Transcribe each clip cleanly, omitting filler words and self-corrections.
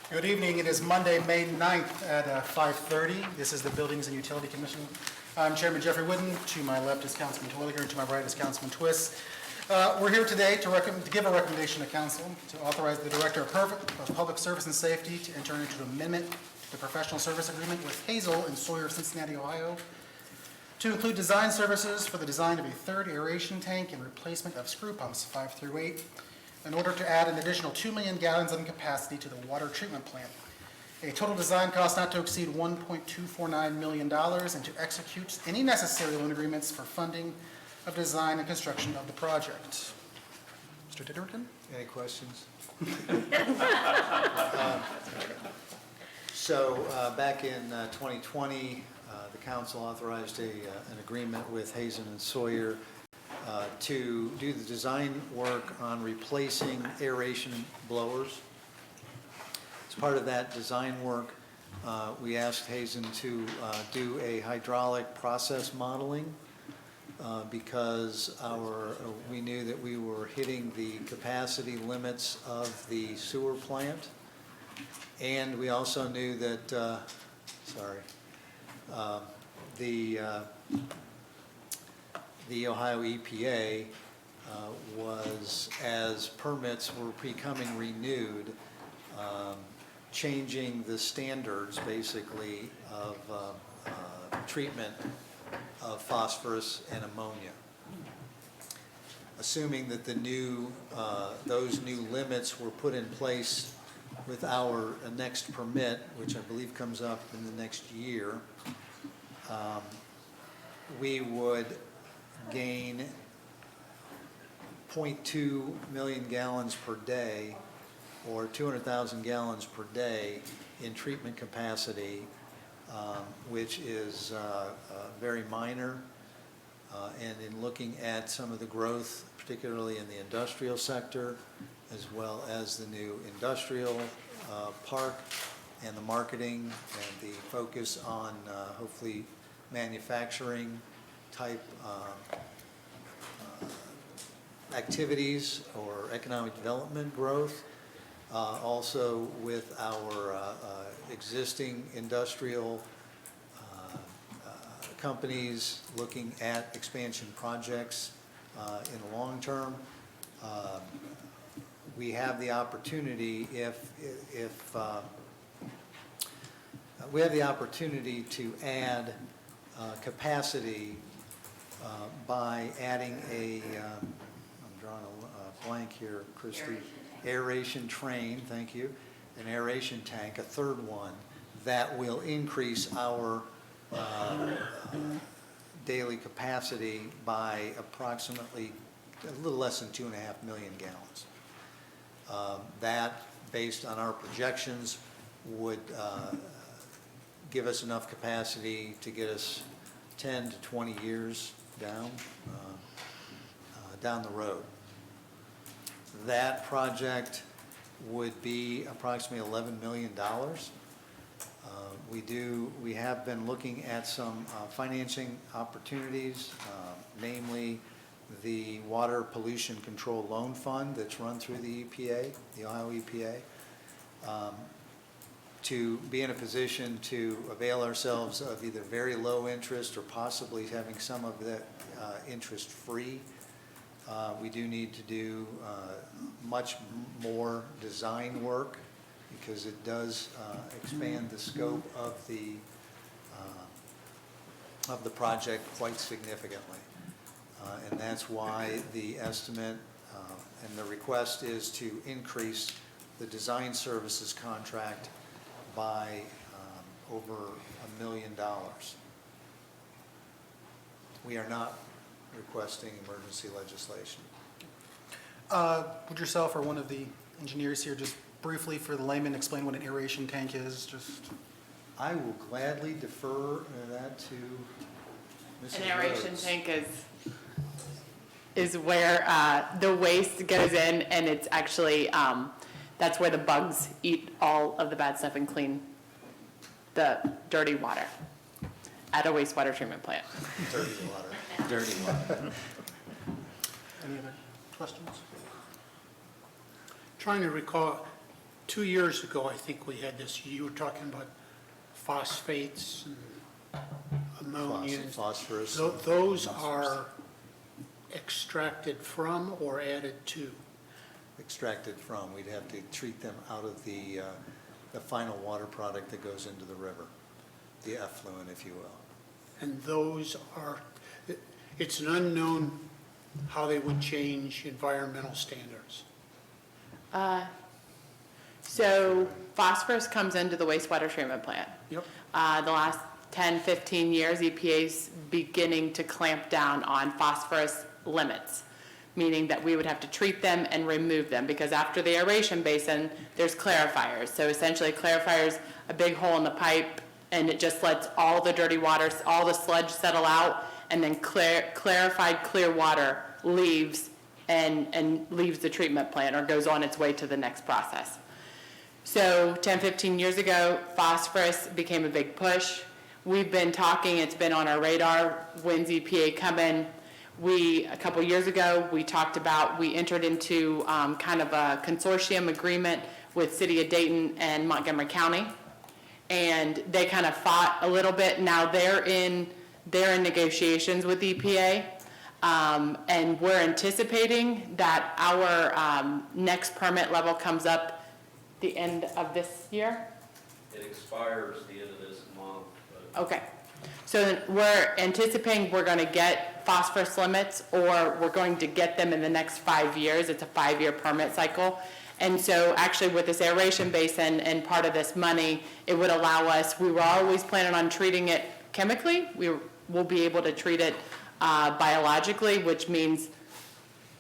Good evening. It is Monday, May 9th at 5:30. This is the Buildings and Utility Commission. I'm Chairman Jeffrey Wooden. To my left is Councilman Twilliger, and to my right is Councilman Twist. We're here today to give a recommendation to Council to authorize the Director of Public Service and Safety to enter into an amendment to the professional service agreement with Hazel and Sawyer of Cincinnati, Ohio, to include design services for the design of a third aeration tank and replacement of screw pumps 5 through 8, in order to add an additional 2 million gallons of capacity to the water treatment plant. A total design cost not to exceed $1.249 million, and to execute any necessary loan agreements for funding of design and construction of the project. Mr. Titterton? Any questions? Back in 2020, the council authorized an agreement with Hazen and Sawyer to do the design work on replacing aeration blowers. As part of that design work, we asked Hazen to do a hydraulic process modeling because we knew that we were hitting the capacity limits of the sewer plant, and we also knew that the Ohio EPA was, as permits were becoming renewed, changing the standards basically of treatment of phosphorus and ammonia. Assuming that those new limits were put in place with our next permit, which I believe comes up in the next year, we would gain 0.2 million gallons per day, or 200,000 gallons per day in treatment capacity, which is very minor. And in looking at some of the growth, particularly in the industrial sector, as well as the new industrial park and the marketing and the focus on hopefully manufacturing type activities or economic development growth. Also with our existing industrial companies looking at expansion projects in the long term. We have the opportunity we have the opportunity to add capacity by adding I'm drawing a blank here, Christy. Aeration train, thank you. An aeration tank, a third one, that will increase our daily capacity by approximately a little less than 2.5 million gallons. That, based on our projections, would give us enough capacity to get us 10 to 20 years down the road. That project would be approximately $11 million. We have been looking at some financing opportunities, namely the Water Pollution Control Loan Fund that's run through the EPA, the Ohio EPA, to be in a position to avail ourselves of either very low interest or possibly having some of that interest free. We do need to do much more design work because it does expand the scope of the project quite significantly. And that's why the estimate and the request is to increase the design services contract by over $1 million. We are not requesting emergency legislation. Would yourself or one of the engineers here just briefly, for the layman, explain what an aeration tank is? I will gladly defer that to Mrs. An aeration Rhodes. tank is where the waste goes in, and it's actually that's where the bugs eat all of the bad stuff and clean the dirty water at a wastewater treatment plant. Dirty water. Dirty water. Any other questions? Trying to recall, 2 years ago, I think we had this, you were talking about phosphates and ammonia. Phosphorus. Those are extracted from or added to? Extracted from, we'd have to treat them out of the final water product that goes into the river, the effluent, if you will. And those are, it's an unknown how they would change environmental standards. So phosphorus comes into the wastewater treatment plant. Yep. The last 10, 15 years, EPA's beginning to clamp down on phosphorus limits, meaning that we would have to treat them and remove them, because after the aeration basin, there's clarifiers. So essentially, clarifiers, a big hole in the pipe, and it just lets all the dirty water, all the sludge settle out, and then clarified clear water leaves and leaves the treatment plant or goes on its way to the next process. So 10, 15 years ago, phosphorus became a big push. We've been talking, it's been on our radar, when's EPA coming? A couple years ago, we entered into kind of a consortium agreement with City of Dayton and Montgomery County. And they kind of fought a little bit. Now they're in negotiations with EPA. And we're anticipating that our next permit level comes up the end of this year. It expires the end of this month, but Okay. So then we're anticipating we're going to get phosphorus limits, or we're going to get them in the next 5 years. It's a 5-year permit cycle. And so actually with this aeration basin and part of this money, it would allow us, we were always planning on treating it chemically. We'll be able to treat it biologically, which means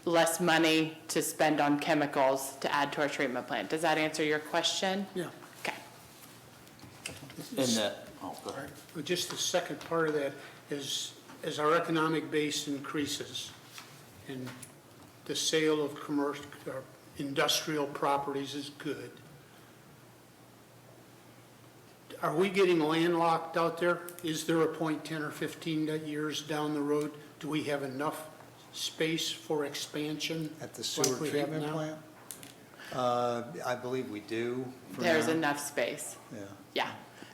less money to spend on chemicals to add to our treatment plant. Does that answer your question? Yeah. Okay. And go ahead. But just the second part of that is, as our economic base increases and the sale of commercial, or industrial properties is good, are we getting landlocked out there? Is there a point 10 or 15 years down the road? Do we have enough space for expansion? At the like sewer we have treatment now? plant? I believe we do. for There's now. enough space. Yeah. Yeah.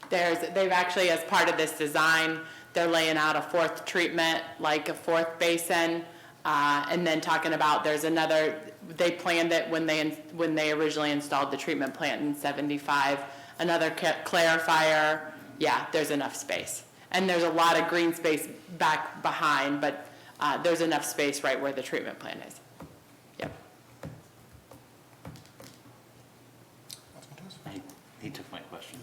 They've actually, as part of this design, they're laying out a fourth treatment, like a fourth basin, and then talking about there's another, they planned it when they originally installed the treatment plant in 75, another clarifier. Yeah, there's enough space. And there's a lot of green space back behind, but there's enough space right where the treatment plant is. Yep. He took my question.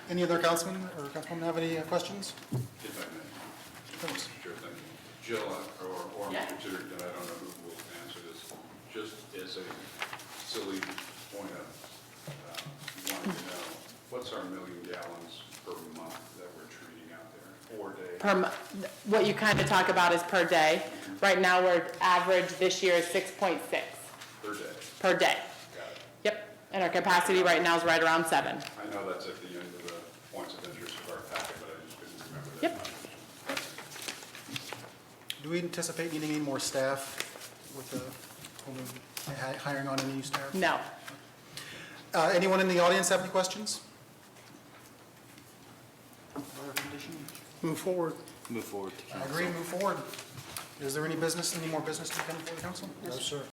Any other councilman or councilwoman have any questions? If I may. Thanks. Sure thing. Jill, or Yeah. Mr. Tudor, I don't know who will answer this, just as a silly point of, wanting to know, what's our million gallons per month that we're treating out there, 4 days? What you kind of talk about is per day. Right now, we're average this year is 6.6 Per day? per day. Got it. Yep. And our capacity right now is right around 7. I know that's at the end of the points of interest of our packet, but I just couldn't remember that. Yep. Do we anticipate needing any more staff with the hiring on any new staff? No. Anyone in the audience have any questions? Recommendation? Move forward. Move forward to I council. agree, move forward. Is there any more business to come before the council? No, sir.